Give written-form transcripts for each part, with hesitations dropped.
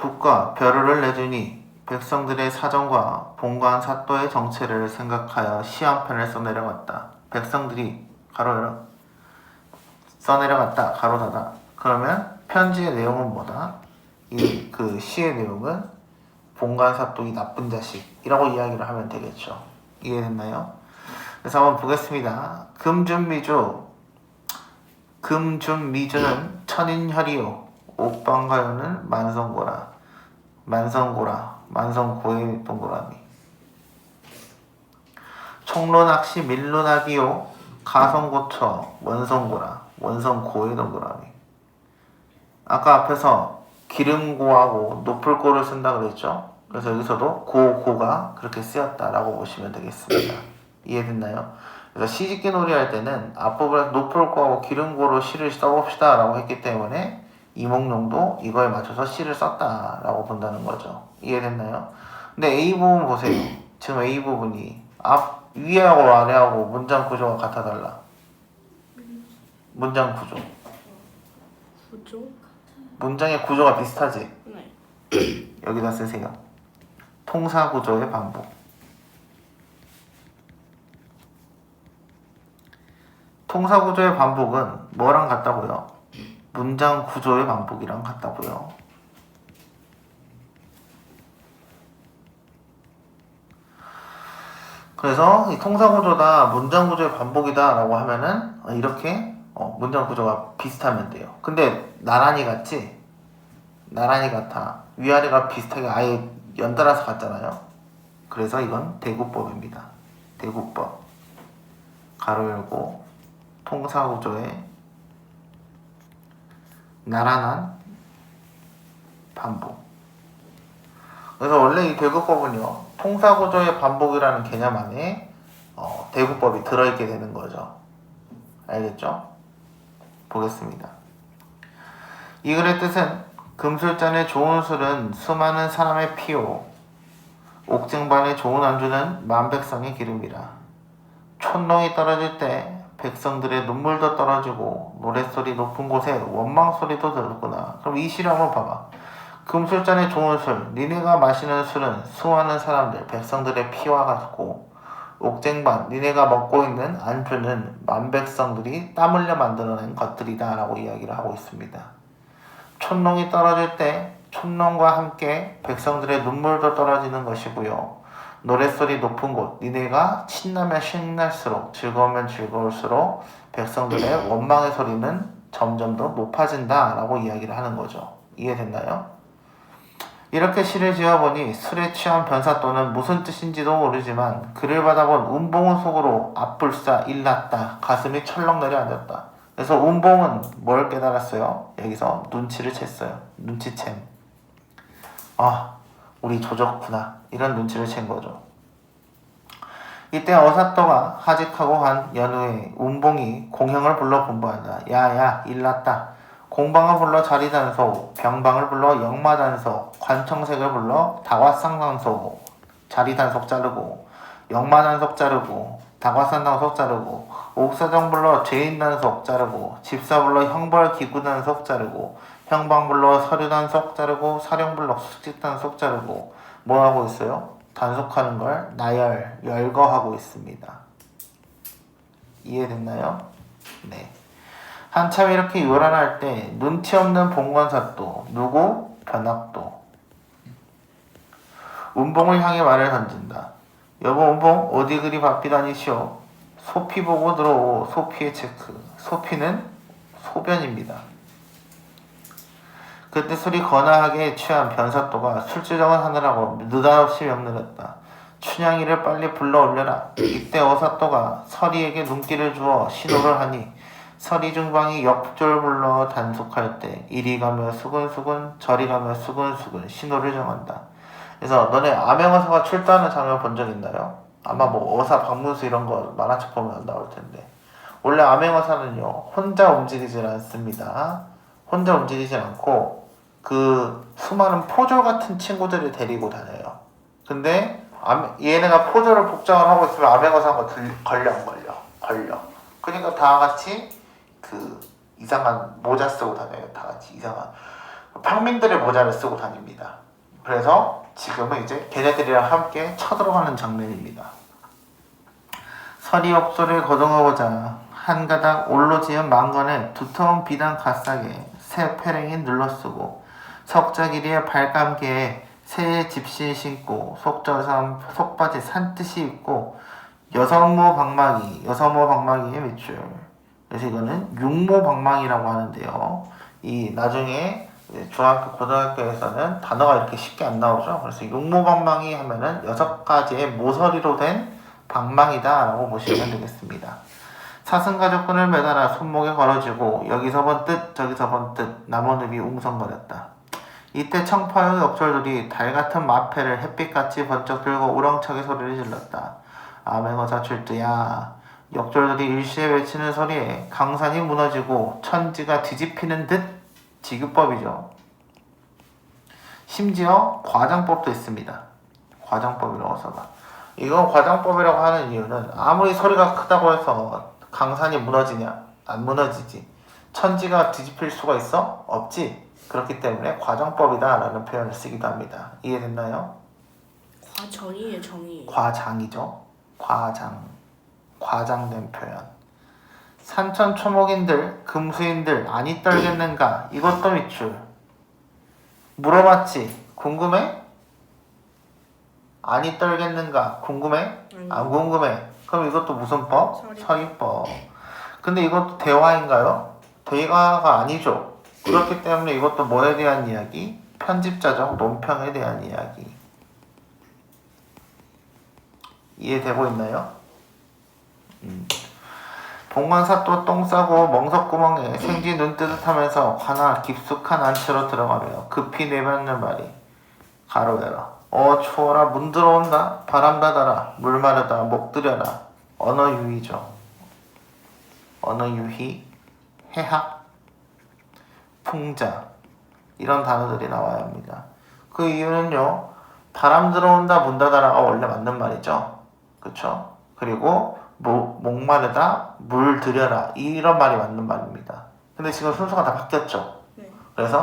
북과 벼르를 내주니 백성들의 사정과 본관 사또의 정체를 생각하여 시 한 편을 써내려갔다. 백성들이 가로 열어 써내려갔다. 가로 닫아. 그러면 편지의 내용은 뭐다? 그 시의 내용은 본관 사또 이 나쁜 자식이라고 이야기를 하면 되겠죠. 이해됐나요? 그래서 한번 보겠습니다. 금준미주는 천인혈이요 옥방가요는 만성고의 동그라미. 총론학시 밀론학이요 가성고처 원성고의 동그라미. 아까 앞에서 기름고하고 높을 고를 쓴다 그랬죠? 그래서 여기서도 고가 그렇게 쓰였다라고 보시면 되겠습니다. 이해됐나요? 그래서 시집기 놀이 할 때는 앞부분에 높을 고하고 기름고로 시를 써봅시다 라고 했기 때문에 이몽룡도 이거에 맞춰서 시를 썼다라고 본다는 거죠. 이해됐나요? 근데 A 부분 보세요. 지금 A 부분이 위하고 아래하고 문장 구조가 같아달라. 문장 구조. 문장의 구조가 비슷하지? 네. 여기다 쓰세요. 통사 구조의 반복. 통사 구조의 반복은 뭐랑 같다고요? 문장 구조의 반복이랑 같다고요. 그래서 이 통사 구조다, 문장 구조의 반복이다 라고 하면은 이렇게 문장 구조가 비슷하면 돼요. 근데 나란히 같지? 나란히 같아. 위아래가 비슷하게 아예 연달아서 같잖아요. 그래서 이건 대구법입니다. 대구법. 가로 열고 통사 구조의 나란한 반복. 그래서 원래 이 대구법은요, 통사 구조의 반복이라는 개념 안에 대구법이 들어있게 되는 거죠. 알겠죠? 보겠습니다. 이 글의 뜻은 금술잔의 좋은 술은 수많은 사람의 피요 옥쟁반의 좋은 안주는 만백성의 기름이라. 촌농이 떨어질 때 백성들의 눈물도 떨어지고 노랫소리 높은 곳에 원망소리도 들었구나. 그럼 이 시를 한번 봐봐. 금술잔의 좋은 술, 니네가 마시는 술은 수많은 사람들, 백성들의 피와 같고 옥쟁반, 니네가 먹고 있는 안주는 만백성들이 땀 흘려 만들어낸 것들이다 라고 이야기를 하고 있습니다. 촌농이 떨어질 때 촌농과 함께 백성들의 눈물도 떨어지는 것이고요. 노랫소리 높은 곳, 니네가 신나면 신날수록 즐거우면 즐거울수록 백성들의 원망의 소리는 점점 더 높아진다 라고 이야기를 하는 거죠. 이해됐나요? 이렇게 시를 지어보니 술에 취한 변사또는 무슨 뜻인지도 모르지만 그를 받아본 운봉은 속으로 앞불사 일났다. 가슴이 철렁 내려앉았다. 그래서 운봉은 뭘 깨달았어요? 여기서 눈치를 챘어요. 눈치챔. 우리 조졌구나. 이런 눈치를 챈 거죠. 이때 어사또가 하직하고 한 연후에 운봉이 공형을 불러 분부한다. 야야 일났다. 공방을 불러 자리단속, 병방을 불러 역마단속, 관청색을 불러 다과상단속, 자리단속 자르고, 역마단속 자르고, 다과상단속 자르고, 옥사정 불러 죄인단속 자르고, 집사 불러 형벌 기구단속 자르고, 형방 불러 서류단속 자르고, 사령 불러 숙직단속 자르고, 뭐 하고 있어요? 단속하는 걸 열거하고 있습니다. 이해됐나요? 네. 한참 이렇게 요란할 때 눈치 없는 봉건사또 누구? 변학도 운봉을 향해 말을 던진다. 여보 운봉 어디 그리 바삐 다니시오? 소피 보고 들어오. 소피의 체크. 소피는 소변입니다. 그때 술이 거나하게 취한 변사또가 술주정을 하느라고 느닷없이 명령했다. 춘향이를 빨리 불러 올려라. 이때 어사또가 서리에게 눈길을 주어 신호를 하니 서리 중방이 역졸 불러 단속할 때 이리 가며 수근수근 저리 가며 수근수근 신호를 정한다. 그래서 너네 암행어사가 출두하는 장면 본 적 있나요? 아마 뭐 어사 박문수 이런 거 만화책 보면 나올 텐데 원래 암행어사는요 혼자 움직이질 않습니다. 혼자 움직이질 않고 그 수많은 포졸 같은 친구들을 데리고 다녀요. 근데 얘네가 포졸을 복장을 하고 있으면 암행어사가 걸려. 그러니까 다 같이 그 이상한 모자 쓰고 다녀요. 다 같이 이상한. 평민들의 모자를 쓰고 다닙니다. 그래서 지금은 이제 걔네들이랑 함께 쳐들어가는 장면입니다. 서리 옥소를 거동하고자 한 가닥 올로 지은 망건에 두터운 비단 갓삭에 새 패랭이 눌러쓰고 석자 길이의 발감개에 새의 집신 신고 속바지 산뜻이 입고 여성모 방망이의 밑줄. 그래서 이거는 육모 방망이라고 하는데요. 이 나중에 중학교 고등학교에서는 단어가 이렇게 쉽게 안 나오죠. 그래서 육모 방망이 하면은 6가지의 모서리로 된 방망이다 라고 보시면 되겠습니다. 사슴가족끈을 매달아 손목에 걸어주고 여기서 본 뜻 저기서 본 뜻 나무늘이 웅성거렸다. 이때 청파의 역졸들이 달같은 마패를 햇빛같이 번쩍 들고 우렁차게 소리를 질렀다. 아맹어사 출두야. 역졸들이 일시에 외치는 소리에 강산이 무너지고 천지가 뒤집히는 듯 지규법이죠. 심지어 과장법도 있습니다. 과장법이라고 써봐. 이건 과장법이라고 하는 이유는 아무리 소리가 크다고 해서 강산이 무너지냐? 안 무너지지. 천지가 뒤집힐 수가 있어? 없지. 그렇기 때문에 과장법이다 라는 표현을 쓰기도 합니다. 이해됐나요? 과정이에요, 정의. 과장이죠. 과장된 표현. 산천 초목인들 금수인들 아니 떨겠는가? 이것도 밑줄. 물어봤지. 궁금해? 아니 떨겠는가? 궁금해? 안 궁금해. 그럼 이것도 무슨 법? 서리법. 근데 이것도 대화인가요? 대화가 아니죠. 그렇기 때문에 이것도 뭐에 대한 이야기? 편집자적 논평에 대한 이야기. 이해되고 있나요? 봉관사또 똥 싸고 멍석구멍에 생쥐 눈 뜨듯하면서 관아 깊숙한 안채로 들어가며 급히 내뱉는 말이 가로 열어. 추워라 문 들어온다. 바람 닫아라. 물 마르다 목 들여라. 언어 유희죠. 언어 유희, 해학, 풍자 이런 단어들이 나와야 합니다. 그 이유는요. 바람 들어온다 문 닫아라가 원래 맞는 말이죠. 그쵸? 그리고 목마르다 물 들여라 이런 말이 맞는 말입니다. 근데 지금 순서가 다 바뀌었죠. 네. 그래서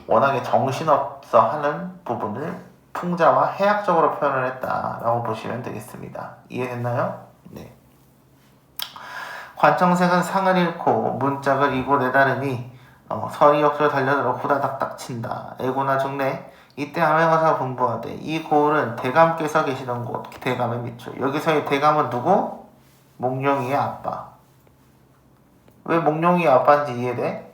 워낙에 정신없어 하는 부분을 풍자와 해학적으로 표현을 했다라고 보시면 되겠습니다. 이해됐나요? 네. 관청색은 상을 잃고 문짝을 이고 내다르니 서리 역술 달려들어 후다닥닥 친다. 애고나 죽네. 이때 암행어사 분부하되 이 고을은 대감께서 계시던 곳 대감의 밑줄. 여기서의 대감은 누구? 몽룡이의 아빠. 왜 몽룡이의 아빠인지 이해돼?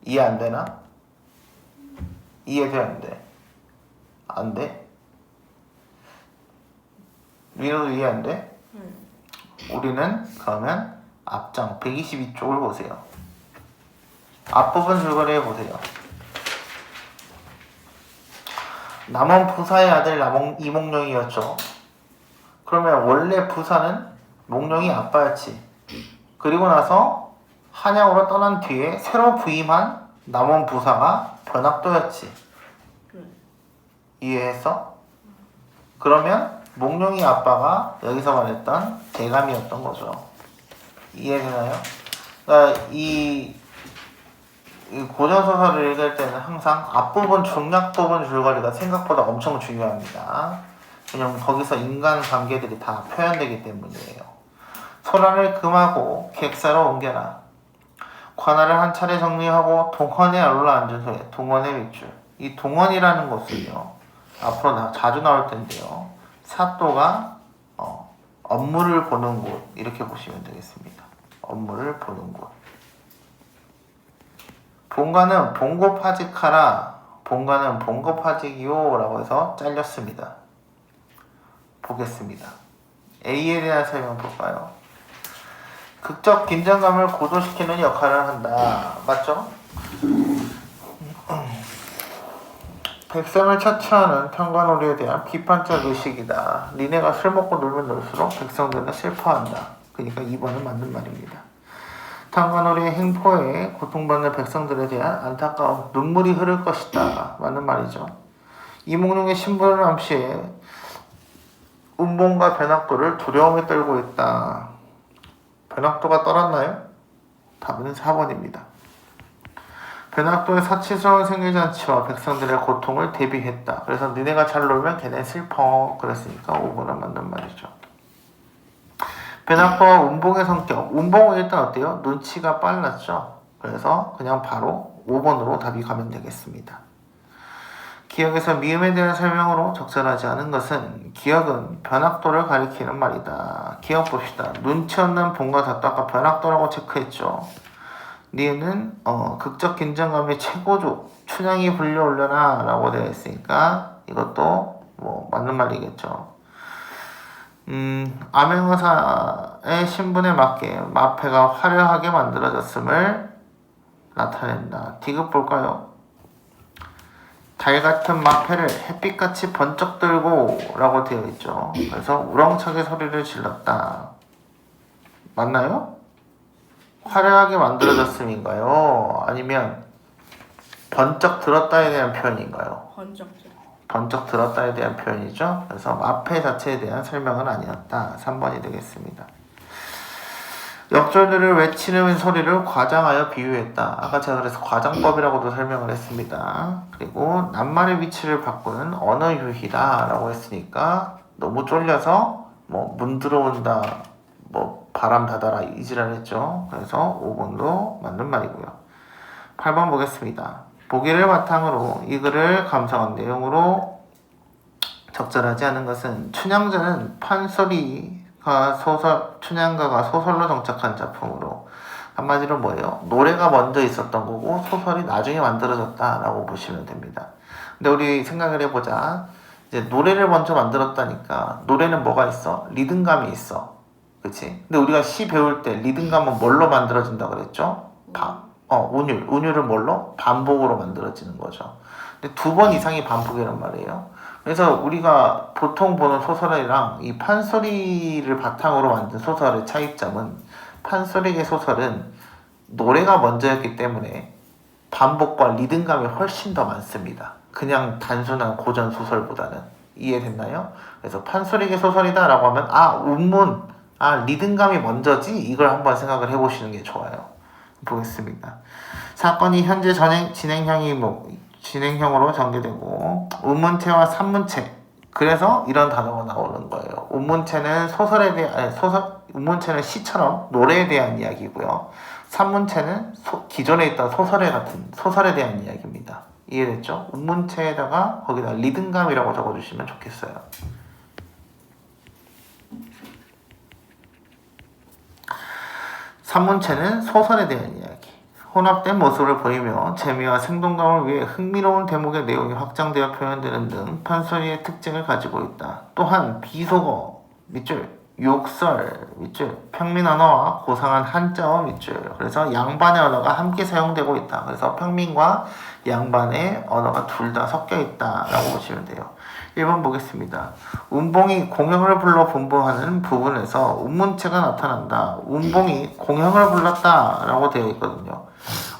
이해 안 되나? 이해돼 안 돼? 안 돼? 민호도 이해 안 돼? 우리는 그러면 앞장 122쪽을 보세요. 앞부분 줄거리에 보세요. 남원 부사의 아들 이몽룡이었죠. 그러면 원래 부사는 몽룡이 아빠였지. 그리고 나서 한양으로 떠난 뒤에 새로 부임한 남원 부사가 변학도였지. 이해했어? 그러면 몽룡이 아빠가 여기서 말했던 대감이었던 거죠. 이해되나요? 그러니까 이 고전소설을 읽을 때는 항상 앞부분, 중략부분 줄거리가 생각보다 엄청 중요합니다. 왜냐면 거기서 인간관계들이 다 표현되기 때문이에요. 소란을 금하고 객사로 옮겨라. 관할을 한 차례 정리하고 동원에 올라앉은 후에 동원의 밑줄. 이 동원이라는 것은요. 앞으로 자주 나올 텐데요. 사또가 업무를 보는 곳 이렇게 보시면 되겠습니다. 업무를 보는 곳. 본관은 봉고파직하라. 본관은 봉고파직이요 라고 해서 잘렸습니다. 보겠습니다. A에 대한 설명 볼까요? 극적 긴장감을 고조시키는 역할을 한다. 맞죠? 백성을 처치하는 평관오리에 대한 비판적 의식이다. 니네가 술 먹고 놀면 놀수록 백성들은 슬퍼한다. 그러니까 2번은 맞는 말입니다. 평관오리의 행포에 고통받는 백성들에 대한 안타까운 눈물이 흐를 것이다. 맞는 말이죠. 이몽룡의 신분을 암시해 운봉과 변학도를 두려움에 떨고 있다. 변학도가 떨었나요? 답은 4번입니다. 변학도의 사치스러운 생일잔치와 백성들의 고통을 대비했다. 그래서 너네가 잘 놀면 걔네 슬퍼. 그랬으니까 5번은 맞는 말이죠. 변학도와 운봉의 성격. 운봉은 일단 어때요? 눈치가 빨랐죠. 그래서 그냥 바로 5번으로 답이 가면 되겠습니다. 기억에서 미음에 대한 설명으로 적절하지 않은 것은 기억은 변학도를 가리키는 말이다. 기억 봅시다. 눈치 없는 본과 닫다가 변학도라고 체크했죠. 니은 극적 긴장감이 최고조 춘향이 불려올려나 라고 되어 있으니까 이것도 뭐 맞는 말이겠죠. 암행어사의 신분에 맞게 마패가 화려하게 만들어졌음을 나타낸다. 디귿 볼까요? 달같은 마패를 햇빛같이 번쩍 들고 라고 되어 있죠. 그래서 우렁차게 소리를 질렀다. 맞나요? 화려하게 만들어졌음인가요? 아니면 번쩍 들었다에 대한 표현인가요? 번쩍 들었다에 대한 표현이죠. 그래서 마패 자체에 대한 설명은 아니었다. 3번이 되겠습니다. 역절들을 외치는 소리를 과장하여 비유했다. 아까 제가 그래서 과장법이라고도 설명을 했습니다. 그리고 낱말의 위치를 바꾸는 언어 유희다 라고 했으니까 너무 쫄려서 뭐 문 들어온다, 뭐 바람 닫아라 이지랄 했죠. 그래서 5번도 맞는 말이고요. 8번 보겠습니다. 보기를 바탕으로 이 글을 감상한 내용으로 적절하지 않은 것은 춘향전은 춘향가가 소설로 정착한 작품으로 한마디로 뭐예요? 노래가 먼저 있었던 거고 소설이 나중에 만들어졌다라고 보시면 됩니다. 근데 우리 생각을 해보자. 이제 노래를 먼저 만들었다니까 노래는 뭐가 있어? 리듬감이 있어. 그치? 근데 우리가 시 배울 때 리듬감은 뭘로 만들어진다 그랬죠? 운율은 뭘로? 반복으로 만들어지는 거죠. 근데 2번 이상이 반복이란 말이에요. 그래서 우리가 보통 보는 소설이랑 이 판소리를 바탕으로 만든 소설의 차이점은 판소리의 소설은 노래가 먼저였기 때문에 반복과 리듬감이 훨씬 더 많습니다. 그냥 단순한 고전 소설보다는. 이해됐나요? 그래서 판소리의 소설이다 라고 하면 운문, 리듬감이 먼저지 이걸 한번 생각을 해보시는 게 좋아요. 보겠습니다. 사건이 현재 진행형으로 전개되고 운문체와 산문체, 그래서 이런 단어가 나오는 거예요. 운문체는 운문체는 시처럼 노래에 대한 이야기고요. 산문체는 기존에 있던 소설에 대한 이야기입니다. 이해됐죠? 운문체에다가 거기다 리듬감이라고 적어주시면 좋겠어요. 산문체는 소설에 대한 이야기. 혼합된 모습을 보이며 재미와 생동감을 위해 흥미로운 대목의 내용이 확장되어 표현되는 등 판소리의 특징을 가지고 있다. 또한 비속어, 밑줄, 욕설, 밑줄, 평민 언어와 고상한 한자어 밑줄. 그래서 양반의 언어가 함께 사용되고 있다. 그래서 평민과 양반의 언어가 둘 다 섞여 있다라고 보시면 돼요. 1번 보겠습니다. 운봉이 공형을 불러 분봉하는 부분에서 운문체가 나타난다. 운봉이 공형을 불렀다라고 되어 있거든요.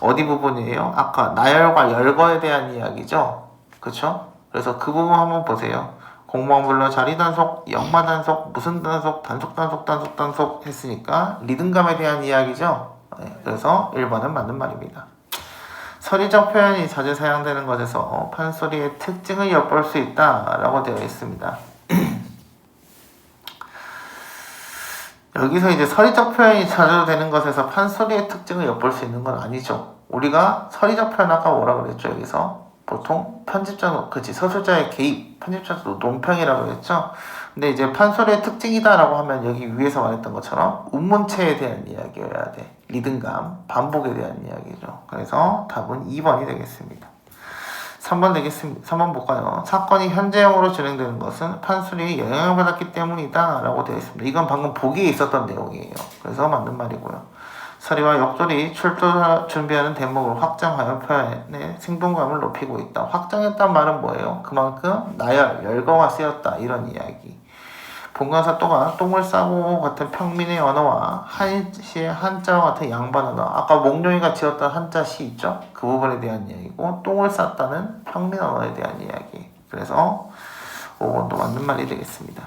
어디 부분이에요? 아까 나열과 열거에 대한 이야기죠. 그쵸? 그래서 그 부분 한번 보세요. 공무원 불러 자리 단속, 역마 단속, 무슨 단속, 단속 했으니까 리듬감에 대한 이야기죠. 네, 그래서 1번은 맞는 말입니다. 서리적 표현이 자주 사용되는 것에서 판소리의 특징을 엿볼 수 있다라고 되어 있습니다. 여기서 이제 서리적 표현이 자주 되는 것에서 판소리의 특징을 엿볼 수 있는 건 아니죠. 우리가 서리적 표현 아까 뭐라 그랬죠? 여기서 보통 서술자의 개입, 편집자도 논평이라고 했죠. 근데 이제 판소리의 특징이다라고 하면 여기 위에서 말했던 것처럼 운문체에 대한 이야기여야 돼. 리듬감, 반복에 대한 이야기죠. 그래서 답은 2번이 되겠습니다. 3번 볼까요? 사건이 현재형으로 진행되는 것은 판소리에 영향을 받았기 때문이다 라고 되어 있습니다. 이건 방금 보기에 있었던 내용이에요. 그래서 맞는 말이고요. 서리와 역절이 출도 준비하는 대목을 확장하여 표현에 생동감을 높이고 있다. 확장했단 말은 뭐예요? 그만큼 나열, 열거가 쓰였다 이런 이야기. 본관사 또가 똥을 싸고 같은 평민의 언어와 한시의 한자와 같은 양반 언어, 아까 몽룡이가 지었던 한자 시 있죠? 그 부분에 대한 이야기고, 똥을 쌌다는 평민 언어에 대한 이야기. 그래서 5번도 맞는 말이 되겠습니다.